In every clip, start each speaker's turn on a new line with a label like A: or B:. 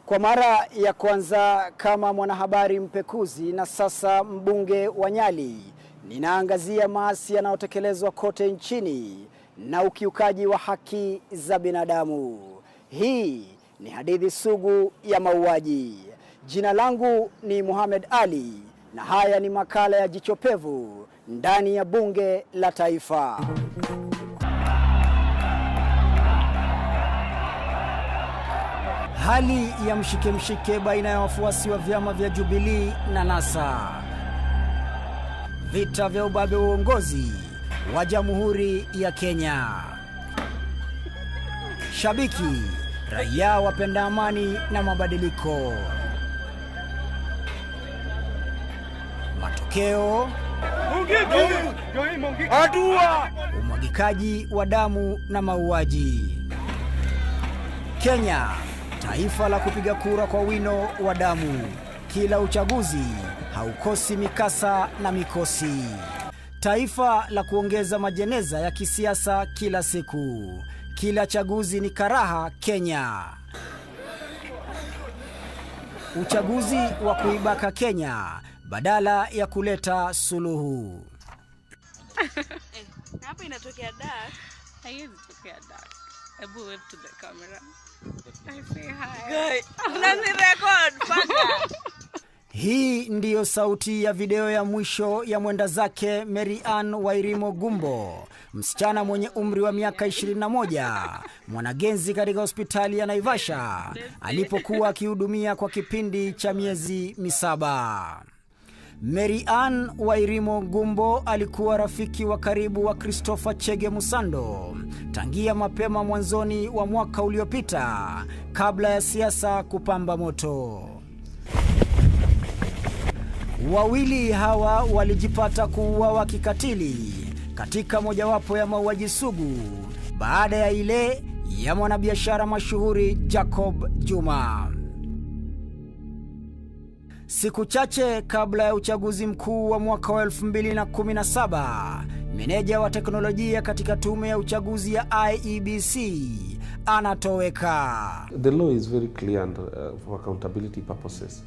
A: Kwa mara ya kwanza kama mwanahabari mpekuzi na sasa mbunge wa Nyali, ninaangazia maasi yanayotekelezwa kote nchini na ukiukaji wa haki za binadamu. Hii ni hadithi sugu ya mauaji. Jina langu ni Mohamed Ali na haya ni makala ya Jicho Pevu ndani ya Bunge la Taifa. Hali ya mshike baina ya wafuasi wa vyama vya Jubilee na NASA. Vita vya ubabe wa uongozi wa Jamhuri ya Kenya. Shabiki, raia wapenda amani na mabadiliko. Matokeo, umwagikaji wa damu na mauaji. Kenya, taifa la kupiga kura kwa wino wa damu. Kila uchaguzi haukosi mikasa na mikosi. Taifa la kuongeza majeneza ya kisiasa kila siku. Kila chaguzi ni karaha Kenya. Uchaguzi wa kuibaka Kenya badala ya kuleta suluhu.
B: Hapa inatokea dark.
C: Haiwezi tokea dark. Ebu wave to the camera. I say hi.
B: Good. Unani record paka.
A: Hii ndiyo sauti ya video ya mwisho ya mwenda zake Mary Ann Wairimo Gumbo, msichana mwenye umri wa miaka 21, mwanagenzi katika hospitali ya Naivasha alipokuwa akihudumia kwa kipindi cha miezi 7. Mary Ann Wairimo Gumbo alikuwa rafiki wa karibu wa Christopher Chege Musando tangia mapema mwanzoni wa mwaka uliopita kabla ya siasa kupamba moto. Wawili hawa walijipata kuuawa kikatili katika mojawapo ya mauaji sugu baada ya ile ya mwanabiashara mashuhuri Jacob Juma. Siku chache kabla ya uchaguzi mkuu wa mwaka wa 2017, meneja wa teknolojia katika tume ya uchaguzi ya IEBC anatoweka.
D: The law is very clear for accountability purposes.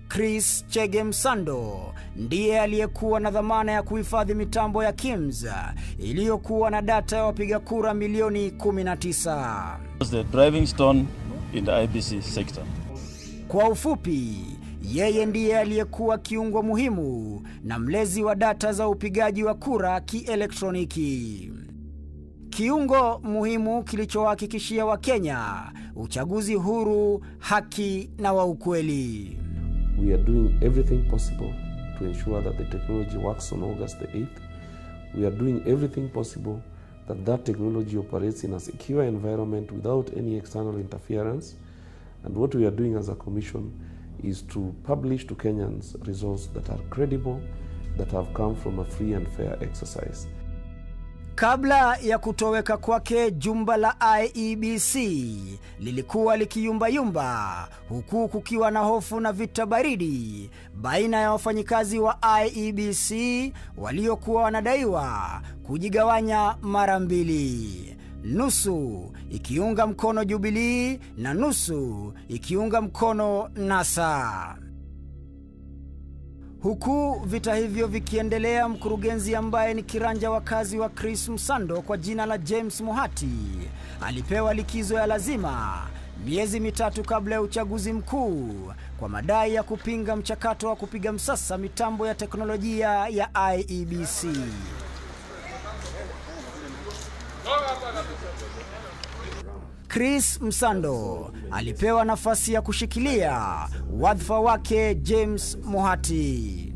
A: Chris Chege Musando ndiye aliyekuwa na dhamana ya kuhifadhi mitambo ya KIMS iliyokuwa na data ya wapiga kura milioni 19.
E: The driving stone in the IEBC sector.
A: Kwa ufupi, yeye ndiye aliyekuwa kiungo muhimu na mlezi wa data za upigaji wa kura kielektroniki. Kiungo muhimu kilichohakikishia Wakenya uchaguzi huru, haki na wa ukweli.
D: We are doing everything possible to ensure that the technology works on August the 8th. We are doing everything possible that that technology operates in a secure environment without any external interference. And what we are doing as a commission is to publish to Kenyans results that are credible, that have come from a free and fair exercise.
A: Kabla ya kutoweka kwake, jumba la IEBC lilikuwa likiyumba huku kukiwa na hofu na vita baridi baina ya wafanyikazi wa IEBC waliokuwa wanadaiwa kujigawanya mara mbili. Nusu ikiunga mkono Jubilee na nusu ikiunga mkono NASA. Huku vita hivyo vikiendelea, mkurugenzi ambaye ni kiranja wa kazi wa Chris Musando kwa jina la James Muhati alipewa likizo ya lazima miezi 3 kabla ya uchaguzi mkuu kwa madai ya kupinga mchakato wa kupiga msasa mitambo ya teknolojia ya IEBC. Chris Musando alipewa nafasi ya kushikilia wadhifa wake James Muhati.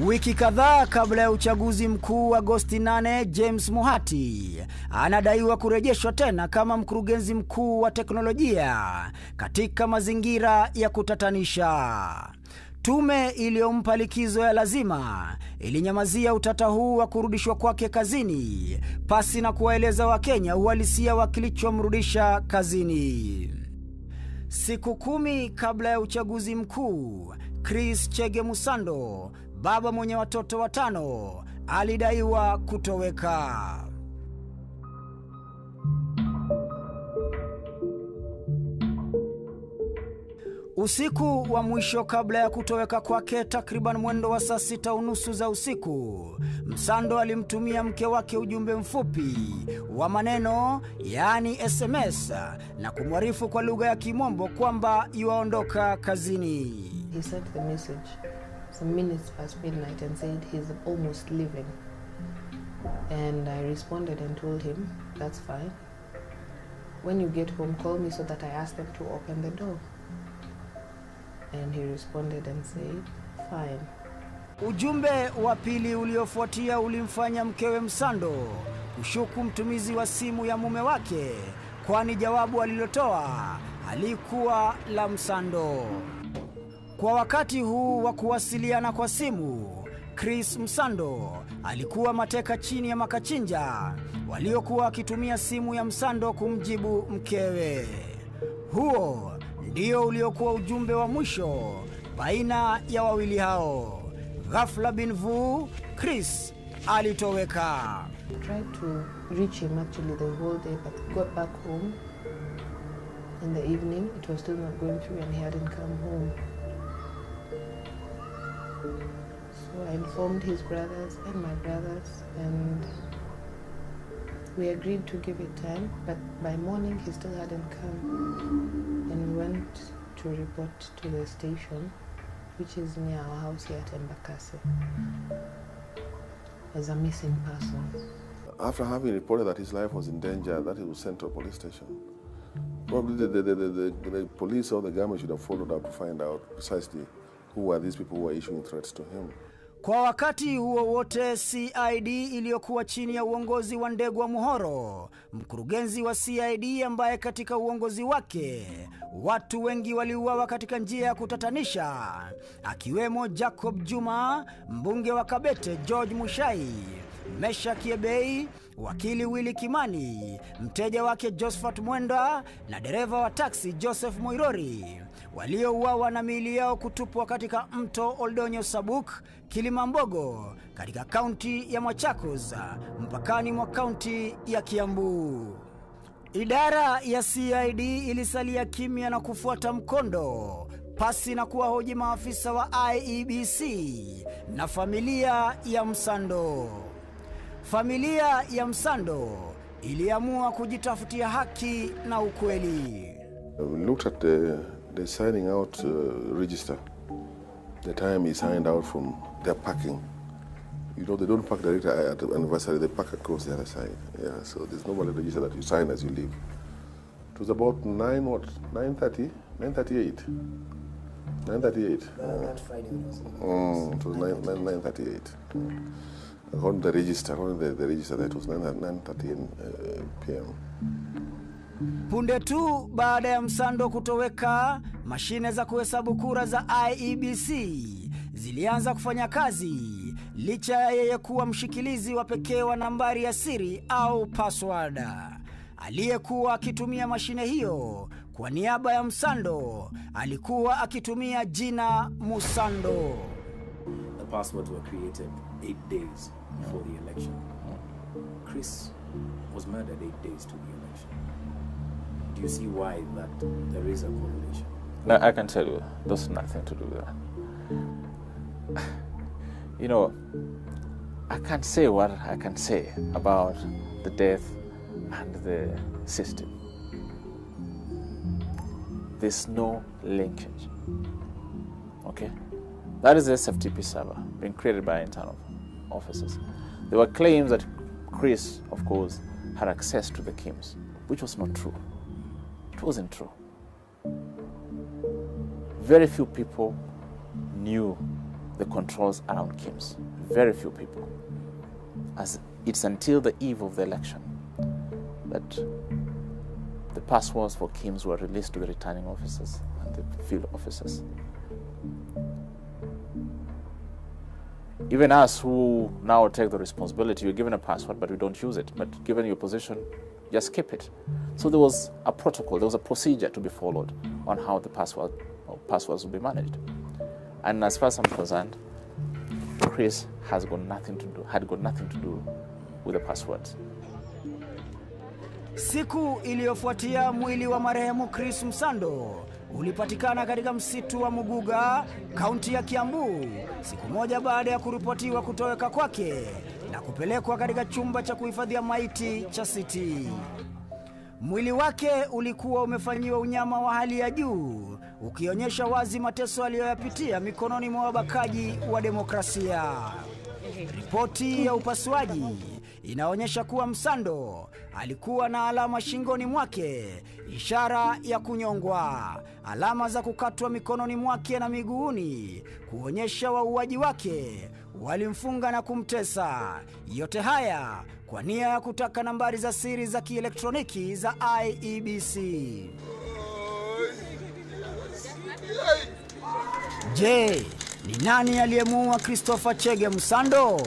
A: Wiki kadhaa kabla ya uchaguzi mkuu Agosti 8, James Muhati anadaiwa kurejeshwa tena kama mkurugenzi mkuu wa teknolojia katika mazingira ya kutatanisha. Tume iliyompa likizo ya lazima ilinyamazia utata huu wa kurudishwa kwake kazini pasi na kuwaeleza Wakenya uhalisia wa kilichomrudisha kazini. Siku 10 kabla ya uchaguzi mkuu, Chris Chege Musando, baba mwenye watoto 5, alidaiwa kutoweka. Usiku wa mwisho kabla ya kutoweka kwake takriban mwendo wa saa 6:30 za usiku, Msando alimtumia mke wake ujumbe mfupi wa maneno, yaani SMS, na kumwarifu kwa lugha ya Kimombo kwamba yuaondoka kazini.
F: He sent the message some minutes past midnight and said he's almost leaving. And I responded and told him, that's fine. When you get home, call me so that I ask them to open the door. And he responded and said, fine.
A: Ujumbe wa pili uliofuatia ulimfanya mkewe Msando kushuku mtumizi wa simu ya mume wake, kwani jawabu alilotoa halikuwa la Msando. Kwa wakati huu wa kuwasiliana kwa simu, Chris Msando alikuwa mateka chini ya makachinja waliokuwa wakitumia simu ya Msando kumjibu mkewe. Huo ndio uliokuwa ujumbe wa mwisho baina ya wawili hao. Ghafla bin vu, Chris alitoweka.
F: I tried to reach him actually the whole day, but got back home in the evening. It was still not going through and he hadn't come home. So I informed his brothers and my brothers, and we agreed to give it time, but by morning he still hadn't come. And we went to report to the station, which is near our house here at Embakasi, as a missing person.
G: After having reported that his life was in danger, that he was sent to a police station. Probably the police or the government should have followed up to find out precisely who were these people who were issuing threats to him.
A: Kwa wakati huo wote, CID iliyokuwa chini ya uongozi wa Ndegwa Muhoro, mkurugenzi wa CID ambaye katika uongozi wake watu wengi waliuawa katika njia ya kutatanisha, akiwemo Jacob Juma, mbunge wa Kabete George Mushai, Mesha Kiebei, wakili Willy Kimani, mteja wake Josephat Mwenda na dereva wa taksi Joseph Moirori, waliouawa na miili yao kutupwa katika mto Oldonyo Sabuk, Kilimambogo, katika kaunti ya Machakos, mpakani mwa kaunti ya Kiambu. Idara ya CID ilisalia kimya na kufuata mkondo, pasi na kuwahoji maafisa wa IEBC na familia ya Msando. Familia ya Msando iliamua kujitafutia haki na ukweli.
G: We looked at the signing out register. The time he signed out from their parking. You know, they don't park directly at the anniversary, they park across the other side. Yeah, so there's normally a register that you sign as you leave. It was about 9:38. 9:38.
A: That Friday was
G: it was 9:38. According to the register, that was 9:30 p.m.
A: Punde tu baada ya Msando kutoweka, mashine za kuhesabu kura za IEBC zilianza kufanya kazi, licha ya yeye kuwa mshikilizi wa pekee wa nambari ya siri au password. Aliyekuwa akitumia mashine hiyo kwa niaba ya Msando alikuwa akitumia jina Musando.
H: The passwords were created 8 days before the election. Chris was murdered 8 days to the election. Do you see why that there is a correlation?
E: No, I can tell you, there's nothing to do with that. You know, I can't say what I can say about the death and the system. There's no linkage. Okay? That is the SFTP server being created by internal officers. There were claims that Chris, of course, had access to the KIMS, which was not true. It wasn't true. Very few people knew the controls around KIMS. Very few people. As it's until the eve of the election that the passwords for KIMS were released to the returning officers and the field officers. Even us who now take the responsibility, you're given a password but we don't use it, but given your position, just keep it. So there was a protocol, there was a procedure to be followed on how the passwords will be managed. And as far as I'm concerned, Chris had got nothing to do with the passwords.
A: Siku iliyofuatia mwili wa marehemu Chris Msando ulipatikana katika msitu wa Muguga, kaunti ya Kiambu, siku moja baada ya kuripotiwa kutoweka kwake na kupelekwa katika chumba cha kuhifadhia maiti cha City. Mwili wake ulikuwa umefanyiwa unyama wa hali ya juu, ukionyesha wazi mateso aliyoyapitia mikononi mwa wabakaji wa demokrasia. Ripoti ya upasuaji inaonyesha kuwa Msando alikuwa na alama shingoni mwake, ishara ya kunyongwa, alama za kukatwa mikononi mwake na miguuni, kuonyesha wauaji wake walimfunga na kumtesa. Yote haya kwa nia ya kutaka nambari za siri za kielektroniki za IEBC. Je, ni nani aliyemuua Christopher Chege Msando?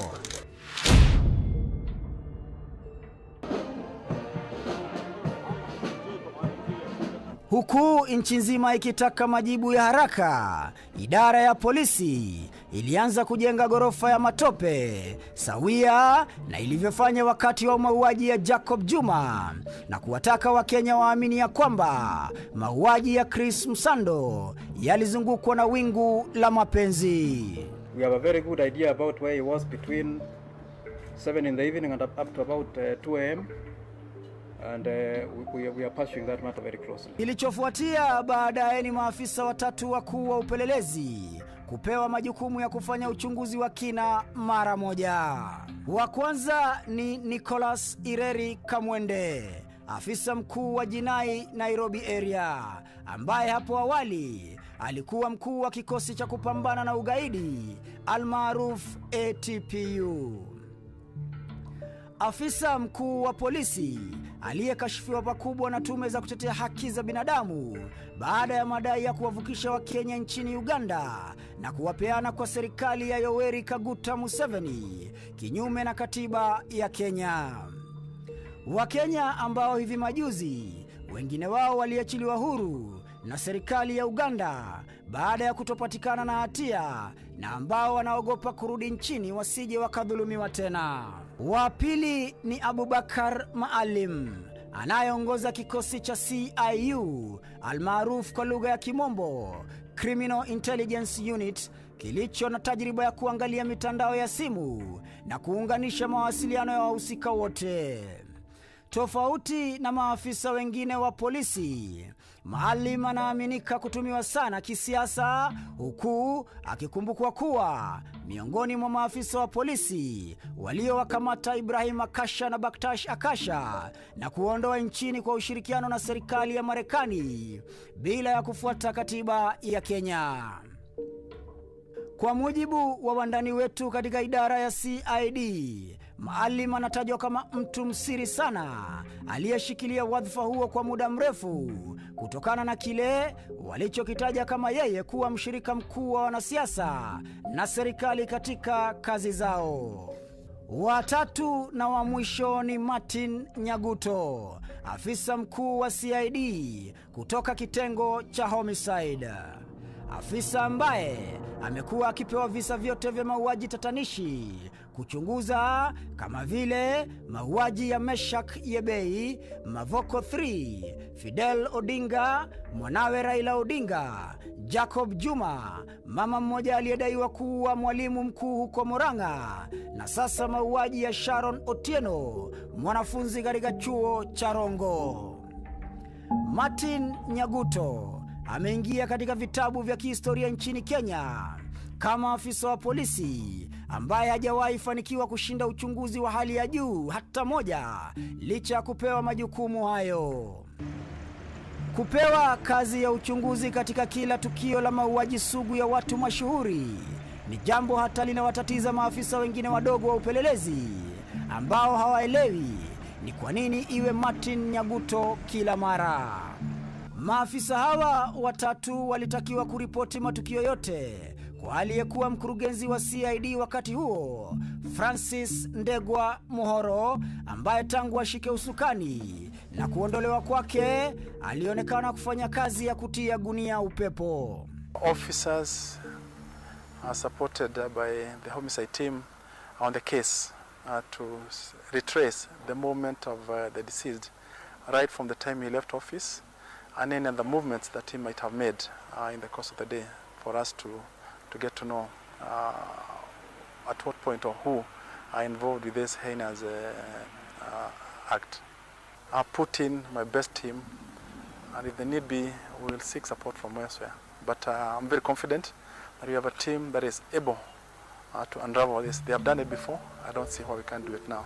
A: Huku nchi nzima ikitaka majibu ya haraka, idara ya polisi ilianza kujenga ghorofa ya matope sawia na ilivyofanya wakati wa mauaji ya Jacob Juma, na kuwataka Wakenya waamini ya kwamba mauaji ya Chris Msando yalizungukwa na wingu la mapenzi.
I: We have a very good idea about where he was between 7 in the evening and up to about 2 a.m. And we are pursuing that matter very closely.
A: Kilichofuatia baadaye ni maafisa watatu wakuu wa upelelezi kupewa majukumu ya kufanya uchunguzi wa kina mara moja. Wa kwanza ni Nicholas Ireri Kamwende, afisa mkuu wa jinai Nairobi area, ambaye hapo awali alikuwa mkuu wa kikosi cha kupambana na ugaidi almaruf ATPU. Afisa mkuu wa polisi aliyekashifiwa pakubwa na tume za kutetea haki za binadamu baada ya madai ya kuwavukisha Wakenya nchini Uganda na kuwapeana kwa serikali ya Yoweri Kaguta Museveni kinyume na katiba ya Kenya. Wakenya ambao hivi majuzi wengine wao waliachiliwa huru na serikali ya Uganda baada ya kutopatikana na hatia na ambao wanaogopa kurudi nchini wasije wakadhulumiwa tena. Wa pili ni Abubakar Maalim, anayeongoza kikosi cha CIU almaarufu kwa lugha ya Kimombo Criminal Intelligence Unit, kilicho na tajriba ya kuangalia mitandao ya simu na kuunganisha mawasiliano ya wahusika wote. Tofauti na maafisa wengine wa polisi, Maalim anaaminika kutumiwa sana kisiasa, huku akikumbukwa kuwa miongoni mwa maafisa wa polisi waliowakamata Ibrahim Akasha na Baktash Akasha na kuondoa nchini kwa ushirikiano na serikali ya Marekani bila ya kufuata katiba ya Kenya. Kwa mujibu wa wandani wetu katika idara ya CID, Maalim anatajwa kama mtu msiri sana aliyeshikilia wadhifa huo kwa muda mrefu kutokana na kile walichokitaja kama yeye kuwa mshirika mkuu wa wanasiasa na serikali katika kazi zao. Watatu na wa mwisho ni Martin Nyaguto, afisa mkuu wa CID kutoka kitengo cha homicide. Afisa ambaye amekuwa akipewa visa vyote vya mauaji tatanishi kuchunguza, kama vile mauaji ya Meshak Yebei, Mavoko 3, Fidel Odinga, mwanawe Raila Odinga, Jacob Juma, mama mmoja aliyedaiwa kuwa mwalimu mkuu huko Murang'a, na sasa mauaji ya Sharon Otieno, mwanafunzi katika chuo cha Rongo. Martin Nyaguto ameingia katika vitabu vya kihistoria nchini Kenya kama afisa wa polisi ambaye hajawahi fanikiwa kushinda uchunguzi wa hali ya juu hata moja, licha ya kupewa majukumu hayo. Kupewa kazi ya uchunguzi katika kila tukio la mauaji sugu ya watu mashuhuri ni jambo hata linawatatiza maafisa wengine wadogo wa upelelezi ambao hawaelewi ni kwa nini iwe Martin Nyaguto kila mara. Maafisa hawa watatu walitakiwa kuripoti matukio yote kwa aliyekuwa mkurugenzi wa CID wakati huo, Francis Ndegwa Muhoro, ambaye tangu ashike usukani na kuondolewa kwake alionekana kufanya kazi ya kutia gunia upepo.
J: Officers are supported by the homicide team on the case to retrace the movement of the deceased right from the time he left office, and any other movements that he might have made in the course of the day, for us to get to know at what point or who are involved with this heinous act. I put in my best team, and if the need be, we will seek support from elsewhere. But I'm very confident that we have a team that is able to unravel this. They have done it before. I don't see why we can't do it now.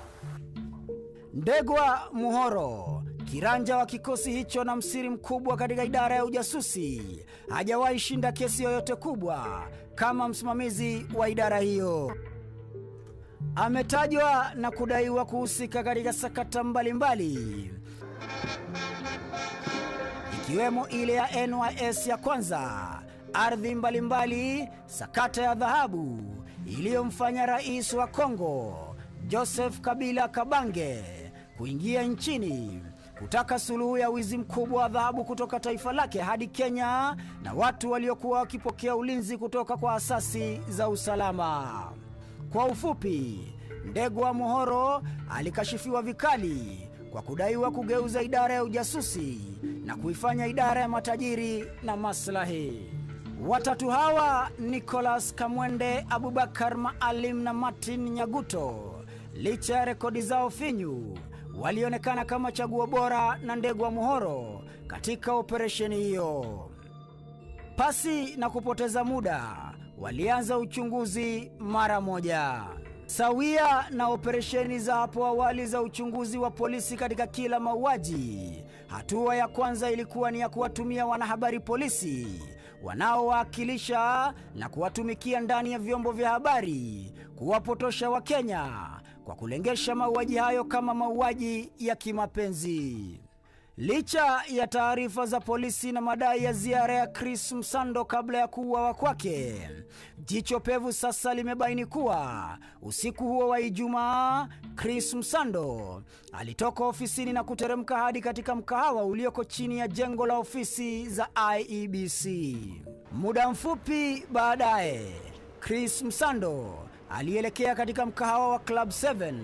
A: Ndegwa Muhoro, kiranja wa kikosi hicho na msiri mkubwa katika idara ya ujasusi, hajawahi shinda kesi yoyote kubwa kama msimamizi wa idara hiyo. Ametajwa na kudaiwa kuhusika katika sakata mbalimbali, ikiwemo ile ya NYS ya kwanza, ardhi mbalimbali, sakata ya dhahabu iliyomfanya rais wa Kongo Joseph Kabila Kabange kuingia nchini kutaka suluhu ya wizi mkubwa wa dhahabu kutoka taifa lake hadi Kenya na watu waliokuwa wakipokea ulinzi kutoka kwa asasi za usalama. Kwa ufupi, Ndegwa Muhoro alikashifiwa vikali kwa kudaiwa kugeuza idara ya ujasusi na kuifanya idara ya matajiri na maslahi. Watatu hawa, Nicholas Kamwende, Abubakar Maalim na Martin Nyaguto, licha ya rekodi zao finyu, walionekana kama chaguo bora na Ndegwa Muhoro katika operesheni hiyo. Pasi na kupoteza muda, walianza uchunguzi mara moja. Sawia na operesheni za hapo awali za uchunguzi wa polisi katika kila mauaji, hatua ya kwanza ilikuwa ni ya kuwatumia wanahabari polisi wanaowakilisha na kuwatumikia ndani ya vyombo vya habari kuwapotosha Wakenya kwa kulengesha mauaji hayo kama mauaji ya kimapenzi. Licha ya taarifa za polisi na madai ya ziara ya Chris Msando kabla ya kuuawa kwake, Jicho Pevu sasa limebaini kuwa usiku huo wa Ijumaa, Chris Msando alitoka ofisini na kuteremka hadi katika mkahawa ulioko chini ya jengo la ofisi za IEBC. Muda mfupi baadaye, Chris Msando alielekea katika mkahawa wa Club 7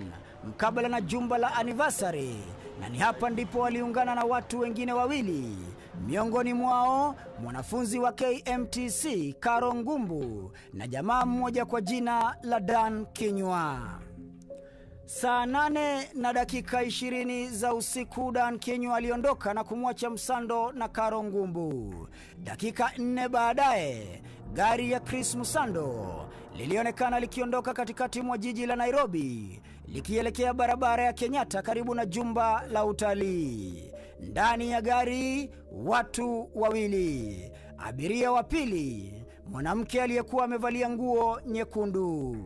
A: mkabala na jumba la Anniversary, na ni hapa ndipo waliungana na watu wengine wawili, miongoni mwao mwanafunzi wa KMTC Karo Ngumbu na jamaa mmoja kwa jina la Dan Kinywa. Saa 8:20 za usiku, Dan Kinywa aliondoka na kumwacha Msando na Karo Ngumbu. Dakika 4 baadaye, gari ya Chris Msando lilionekana likiondoka katikati mwa jiji la Nairobi likielekea barabara ya Kenyatta karibu na jumba la utalii. Ndani ya gari, watu wawili. Abiria wa pili, mwanamke aliyekuwa amevalia nguo nyekundu.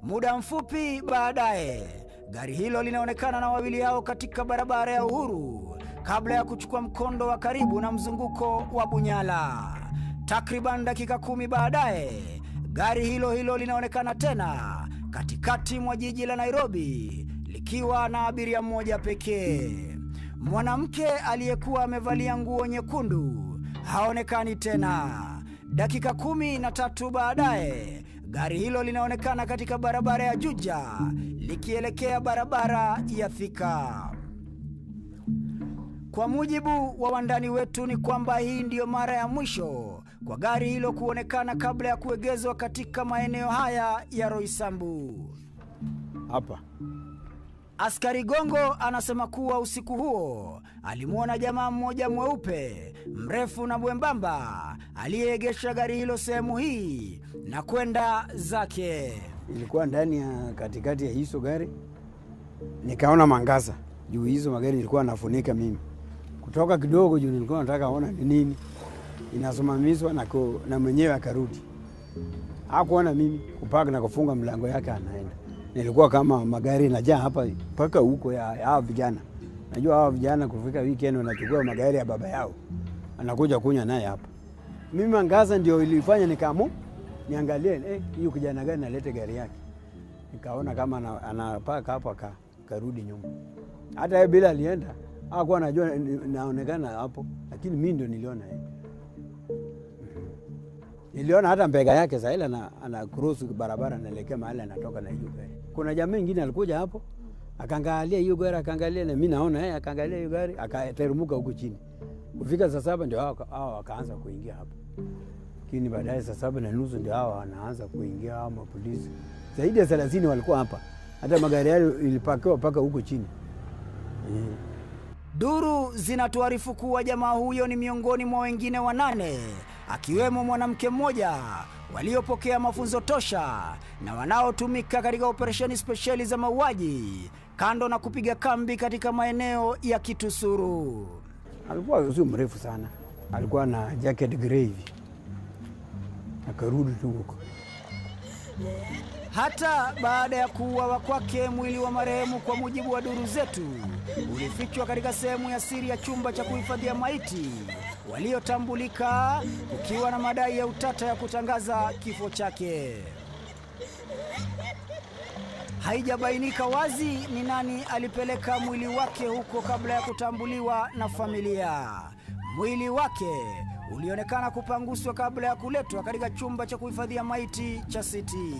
A: Muda mfupi baadaye, gari hilo linaonekana na wawili hao katika barabara ya Uhuru kabla ya kuchukua mkondo wa karibu na mzunguko wa Bunyala. Takriban dakika 10 baadaye, gari hilo linaonekana tena katikati mwa jiji la Nairobi likiwa na abiria mmoja pekee. Mwanamke aliyekuwa amevalia nguo nyekundu haonekani tena. Dakika 13 baadaye, gari hilo linaonekana katika barabara ya Juja likielekea barabara ya Thika. Kwa mujibu wa wandani wetu ni kwamba hii ndiyo mara ya mwisho kwa gari hilo kuonekana kabla ya kuegezwa katika maeneo haya ya Roysambu.
K: Hapa
A: Askari Gongo anasema kuwa usiku huo alimuona jamaa mmoja mweupe, mrefu na mwembamba aliyeegesha gari hilo sehemu hii na kwenda zake.
K: ilikuwa ndani ya katikati ya hizo gari, nikaona mangaza juu hizo magari ilikuwa nafunika mimi. Kutoka kidogo juu nilikuwa nataka ona ni nini inasimamishwa na mwenyewe akarudi. Hakuona mimi, kupaka na kufunga mlango yake anaenda. Nilikuwa kama magari najaa hapa mpaka huko ya hao vijana. Najua hao vijana kufika weekend wanachukua magari ya baba yao, anakuja kunya naye hapa. Mimi mangaza ndio ilifanya nikaamua niangalie hiyo kijana gani analeta gari yake. Nikaona kama anapaka hapa karudi nyuma. Hata yeye bila alienda, hakuwa anajua naonekana hapo, lakini mimi ndio niliona yeye. Niliona hata mbega yake sasa ana cross barabara anaelekea mahali anatoka na hiyo gari. Kuna jamaa mwingine alikuja hapo Akaangalia hiyo gari, akaangalia na mimi naona akaangalia hiyo gari, akaterumuka huko chini. Kufika saa 7 ndio hao wakaanza kuingia hapo. Lakini baadaye saa 7:30 ndio hao wanaanza kuingia hao mapolisi. Zaidi ya 30 walikuwa hapa. Hata magari yao ilipakiwa paka huko chini.
A: Duru zinatuarifu kuwa jamaa huyo ni miongoni mwa wengine 8, akiwemo mwanamke mmoja waliopokea mafunzo tosha na wanaotumika katika operesheni spesheli za mauaji, kando na kupiga kambi katika maeneo ya Kitusuru.
K: Alikuwa sio mrefu sana. Alikuwa na jacket grey hivi. Akarudi tu huko.
A: Hata baada ya kuuawa kwake, mwili wa marehemu kwa mujibu wa duru zetu ulifichwa katika sehemu ya siri ya chumba cha kuhifadhia maiti waliotambulika, kukiwa na madai ya utata ya kutangaza kifo chake. Haijabainika wazi ni nani alipeleka mwili wake huko kabla ya kutambuliwa na familia. Mwili wake ulionekana kupanguswa kabla ya kuletwa katika chumba cha kuhifadhia maiti cha City.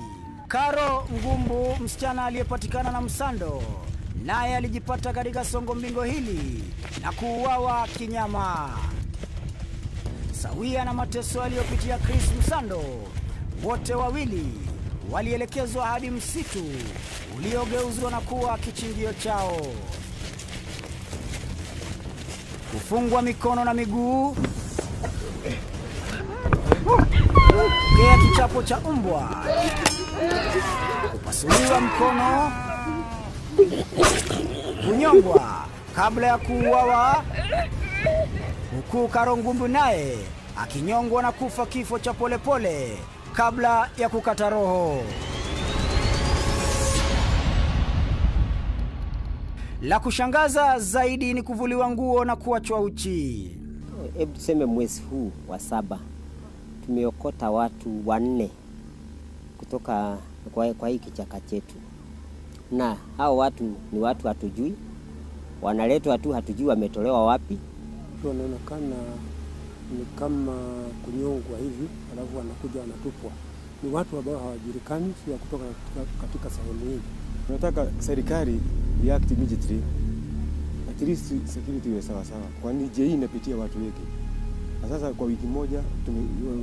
A: Karo Ngumbu, msichana aliyepatikana na msando, naye alijipata katika songo mbingo hili na kuuawa kinyama. Sawia na mateso aliyopitia Chris Msando, wote wawili walielekezwa hadi msitu uliogeuzwa na kuwa kichinjio chao. Kufungwa mikono na miguu, kea kichapo cha umbwa, kupasuliwa mkono, kunyongwa kabla ya kuuawa, huku Karo Ngumbu naye akinyongwa na kufa kifo cha polepole kabla ya kukata roho. La kushangaza zaidi ni kuvuliwa nguo na kuachwa uchi.
L: Hebu tuseme mwezi huu wa 7 tumeokota watu 4 kutoka kwa hii kichaka chetu, na hao watu ni watu hatujui, wanaletwa tu hatujui wametolewa wapi.
M: Wanaonekana ni kama kunyongwa hivi, alafu wanakuja wanatupwa. Ni watu ambao hawajulikani, si wa kutoka katika sehemu hii.
N: Tunataka serikali react immediately, at least security iwe sawa sawa, kwani je, hii inapitia watu wengi. Sasa kwa wiki moja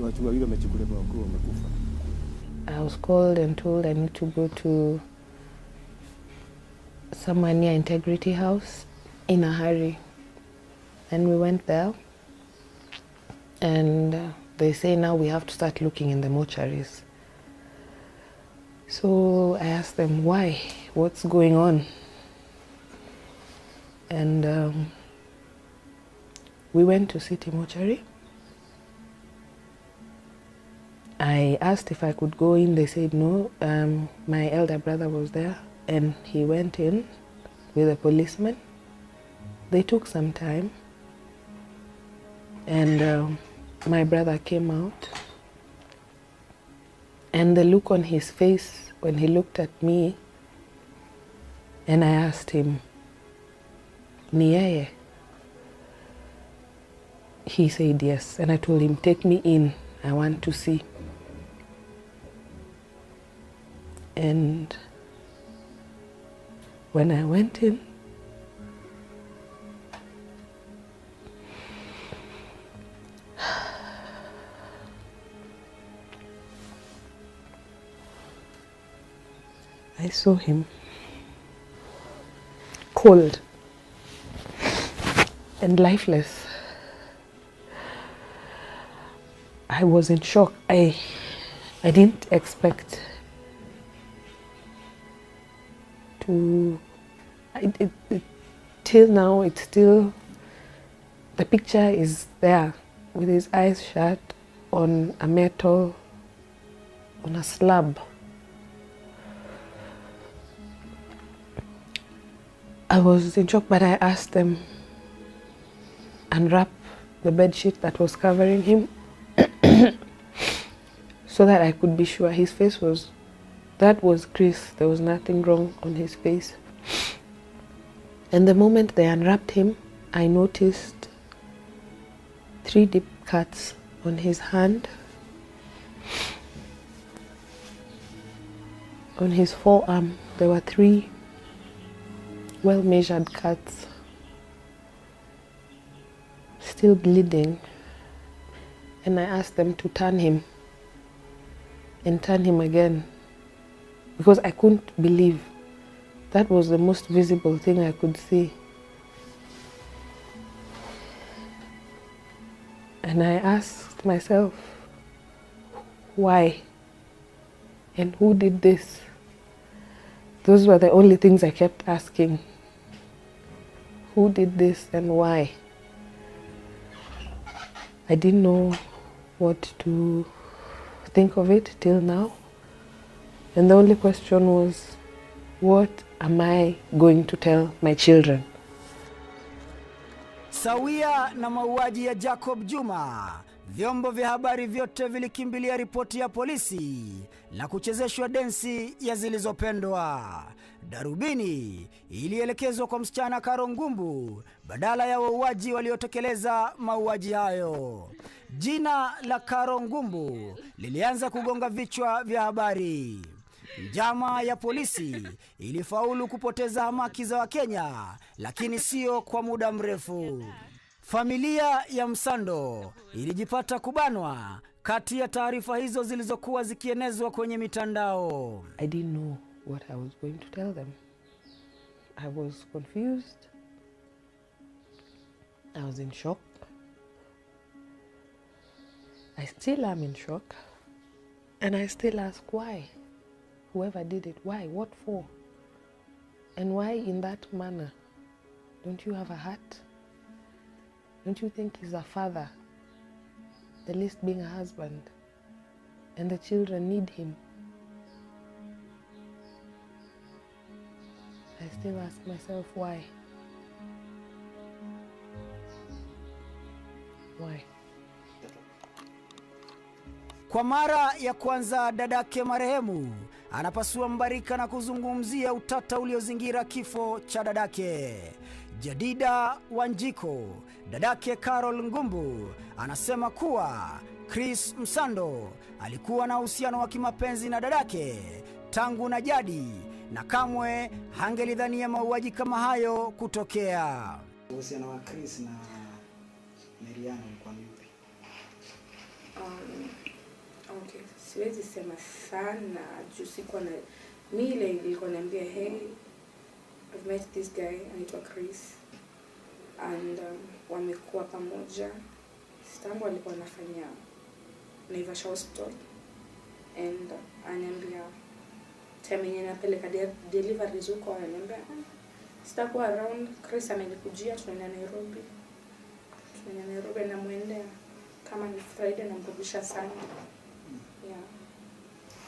N: watu wawili wamechukuliwa kwa wakuu wamekufa.
F: I was called and told I need to go to somewhere near Integrity House in a hurry. And we went there, and they say now we have to start looking in the mortuaries. So I asked them, why? What's going on? And we went to City Mortuary. I asked if I could go in. They said no. My elder brother was there, and he went in with a policeman. They took some time, and my brother came out, and the look on his face when he looked at me, and I asked him, "Ni yeye?" He said yes, and I told him, "Take me in, I want to see." And when I went in, I saw him cold and lifeless. I was in shock. I didn't expect to, till now it's still, the picture is there with his eyes shut on a metal, on a slab. I was in shock, but I asked them unwrap the bed sheet that was covering him so that I could be sure his face was, that was Chris. There was nothing wrong on his face. And the moment they unwrapped him, I noticed 3 deep cuts on his hand, on his forearm. There were 3 well-measured cuts, still bleeding. And I asked them to turn him and turn him again, because I couldn't believe that was the most visible thing I could see. And I asked myself, why? And who did this? Those were the only things I kept asking. Who did this and why? I didn't know what to think of it till now. And the only question was, what am I going to tell my children?
A: Sawia na mauaji ya Jacob Juma, vyombo vya habari vyote vilikimbilia ripoti ya polisi na kuchezeshwa densi ya zilizopendwa. Darubini ilielekezwa kwa msichana Karo Ngumbu badala ya wauaji waliotekeleza mauaji hayo. Jina la Karo Ngumbu lilianza kugonga vichwa vya habari. Njama ya polisi ilifaulu kupoteza hamaki za Wakenya, lakini sio kwa muda mrefu. Familia ya Msando ilijipata kubanwa kati ya taarifa hizo zilizokuwa zikienezwa kwenye mitandao.
F: I didn't know what I was going to tell them. I was confused. I was in shock. I still am in shock. And I still ask why. Whoever did it, why? What for? And why in that manner? Don't you have a heart? Don't you think he's a father? The least being a husband. And the children need him. I still ask myself why. Why?
A: Kwa mara ya kwanza dadake marehemu anapasua mbarika na kuzungumzia utata uliozingira kifo cha dadake. Jadida wa Jicho, dadake Carol Ngumbu, anasema kuwa Chris Msando alikuwa na uhusiano wa kimapenzi na dadake tangu na jadi, na kamwe hangelidhania mauaji kama hayo kutokea.
O: Uhusiano wa Chris na Mariana ulikuwa vipi?
C: Okay, siwezi sema sana juu sikuwa na mile nilikuwa naambia hey, I've met this guy anaitwa Chris and wamekuwa pamoja. Sitangu alikuwa anafanya Naivasha Hospital and ananiambia time yenye napeleka deliveries huko, ananiambia sitakuwa around. Chris amenikujia, tunaenda Nairobi na muendea kama ni Friday na mrudisha sana. Yeah.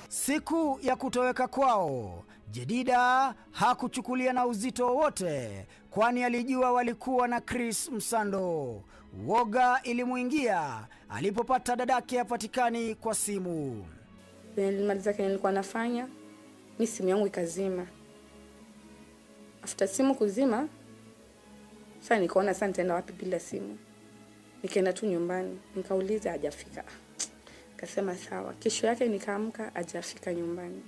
A: Siku ya kutoweka kwao, Jadida hakuchukulia na uzito wote, kwani alijua walikuwa na Chris Msando. Woga ilimuingia alipopata dadake hapatikani kwa simu.
C: Nilimaliza kile nilikuwa nafanya, mimi simu yangu ikazima. After simu kuzima, sasa nikaona sasa nitaenda wapi bila simu. Nikaenda tu nyumbani, nikauliza hajafika. Kasema sawa. Kesho yake nikaamka hajafika nyumbani.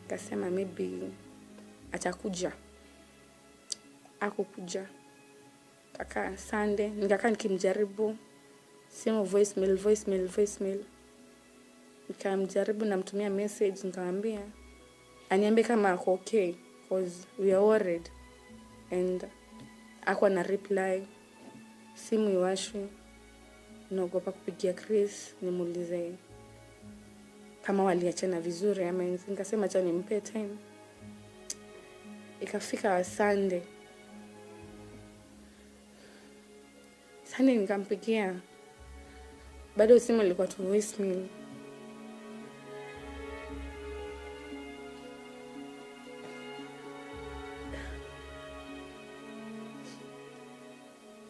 C: Kasema maybe atakuja. Hakukuja. Kaka Sunday nikakaa nikimjaribu simu, voicemail. Nikamjaribu, namtumia message, nikamwambia aniambie kama ako okay because we are worried, and akwa na reply simu iwashwe. Naogopa kupigia Chris nimuulize kama waliachana vizuri ama nikasema acha nimpe time. Ikafika Sunday nikampigia, bado simu ilikuwa tu voicemail.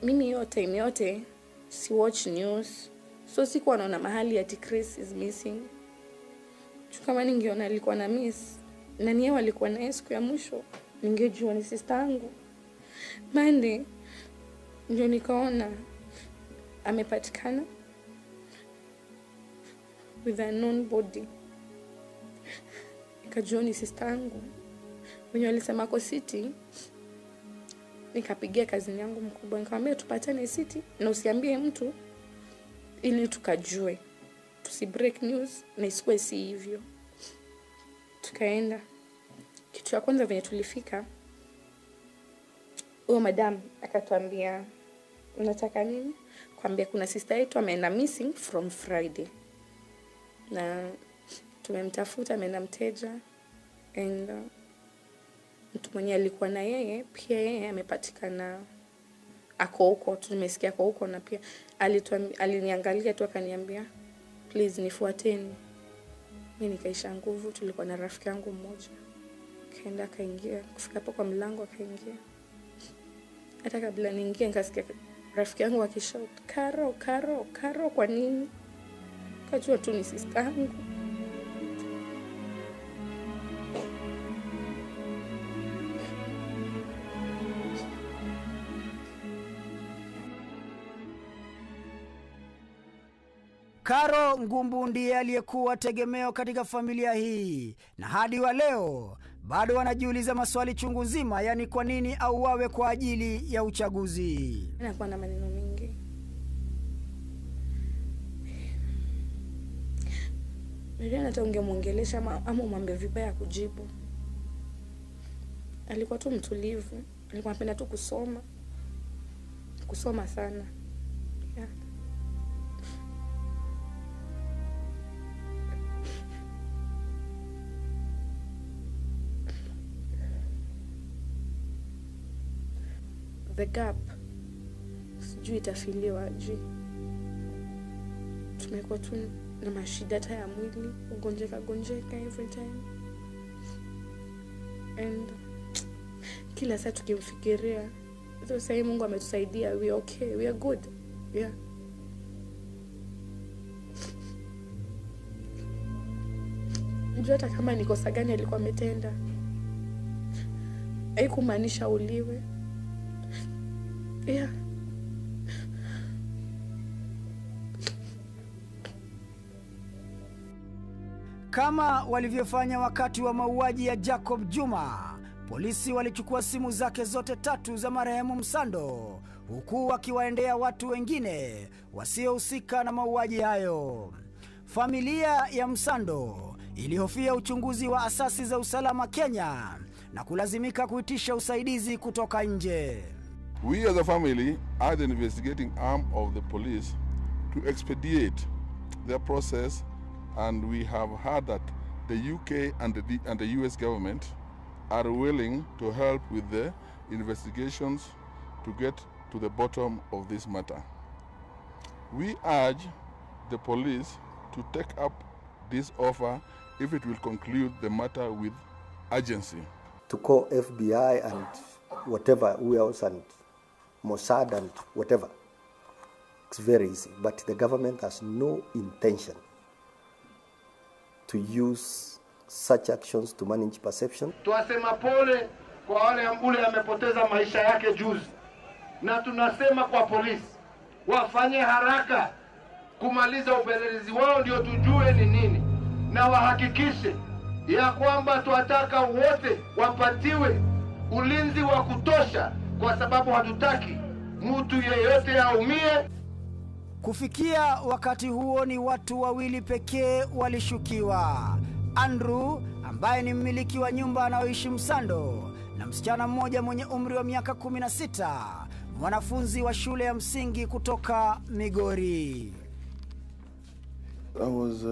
C: Mimi yote si watch news, so sikuwa naona mahali ati Chris is missing. Kama ningeona alikuwa na miss na niye alikuwa na siku ya mwisho, ningejua ni sister yangu. Monday ndio nikaona amepatikana with a known body. Nikajua ni sister yangu. Mwenye alisema ako city nikapigia kazini yangu mkubwa, nikamwambia tupatane city na usiambie mtu ili tukajue. Tusi break news na isikuwe si hivyo. Tukaenda. Kitu ya kwanza venye tulifika, huyo madam akatuambia, "Unataka nini?" Kwambia kuna sister yetu ameenda missing from Friday. Na tumemtafuta, ameenda mteja, and mtu mwenye alikuwa na yeye pia yeye amepatikana ako huko. Tumesikia ako huko, na pia aliniangalia tu akaniambia, "Please nifuateni." Mimi nikaisha nguvu. Tulikuwa na rafiki yangu mmoja, kaenda akaingia, kufika hapo kwa mlango akaingia. Hata kabla niingie nikasikia rafiki yangu akishout, "Karo, Karo, Karo, kwa nini?" Kajua tu ni sister yangu.
A: Karo Ngumbu ndiye aliyekuwa tegemeo katika familia hii, na hadi wa leo bado wanajiuliza maswali chungu nzima, yani kwa nini auawe kwa ajili ya uchaguzi.
C: Anakuwa na maneno mengi. Ndio hata ungemuongelesha ama umwambie vibaya kujibu. Alikuwa tu mtulivu, alikuwa anapenda tu kusoma. Kusoma sana. Yeah. The gap, sijui itafiliwa aje. Tumekuwa tu na mashida hata ya mwili, gonjeka every time. And kila saa tukimfikiria, sasa Mungu ametusaidia, we okay, we are good. Yeah. Njua hata kama ni kosa gani alikuwa ametenda, haikumaanisha uliwe. Yeah.
A: Kama walivyofanya wakati wa mauaji ya Jacob Juma, polisi walichukua simu zake zote 3 za marehemu Msando, huku wakiwaendea watu wengine wasiohusika na mauaji hayo. Familia ya Msando ilihofia uchunguzi wa asasi za usalama Kenya na kulazimika kuitisha usaidizi kutoka nje.
G: We as a family are the investigating arm of the police to expedite their process, and we have heard that the UK and the US government are willing to help with the investigations to get to the bottom of this matter. We urge the police to take up this offer if it will conclude the matter with urgency.
P: To call FBI and whatever else and Mossad and whatever, it's very easy, but the government has no intention to use such actions to manage perception.
Q: Tuasema pole kwa wale ule amepoteza maisha yake juzi, na tunasema kwa polisi wafanye haraka kumaliza upelelezi wao ndio tujue ni nini, na wahakikishe ya kwamba tuataka wote wapatiwe ulinzi wa kutosha, kwa sababu hatutaki mtu yeyote aumie.
A: Kufikia wakati huo ni watu wawili pekee walishukiwa. Andrew ambaye ni mmiliki wa nyumba anaoishi Msando, na msichana mmoja mwenye umri wa miaka 16, mwanafunzi wa shule ya msingi kutoka Migori.
G: I was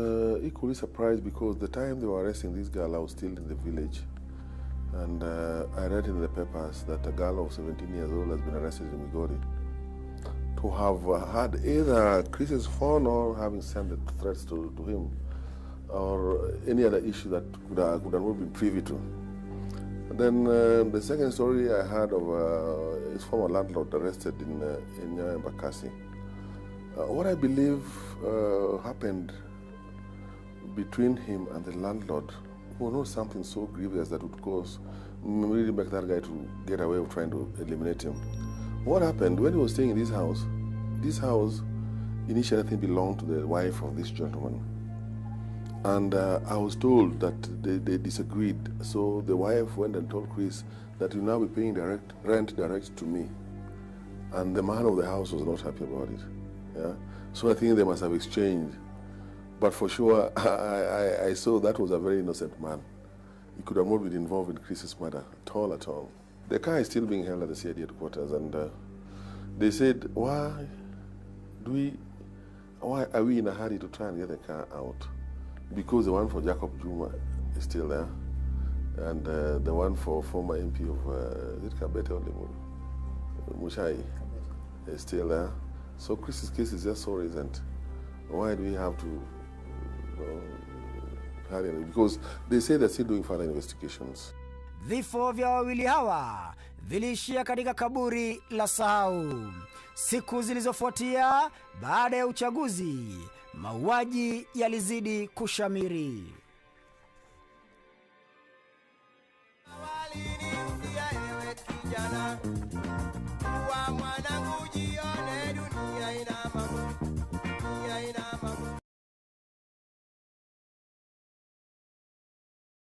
G: equally surprised because the time they were arresting this girl, I was still in the village. And I read in the papers that a girl of 17 years old has been arrested in Migori. To have had either Chris's phone or having sent the threats to him, or any other issue that could have not been privy to. And then the second story I heard of his former landlord arrested in Embakasi. What I believe happened between him and the landlord was not something so grievous that would cause really make that guy to get away with trying to eliminate him. What happened when he was staying in this house initially I think belonged to the wife of this gentleman. And I was told that they disagreed. So the wife went and told Chris that you'll now be paying rent direct to me. And the man of the house was not happy about it. Yeah? So I think they must have exchanged. But for sure, I saw that was a very innocent man. He could have not been involved in Chris's murder at all. The car is still being held at the CID headquarters, and they said, why are we in a hurry to try and get the car out? Because the one for Jacob Juma is still there, and the one for former MP of is it Kabete or Mushai is still there. So Chris's case is just so recent. Why do we have to hurry? Because they say they're still doing further investigations.
A: Vifo vya wawili hawa vilishia katika kaburi la sahau. Siku zilizofuatia baada ya uchaguzi, mauaji yalizidi kushamiri.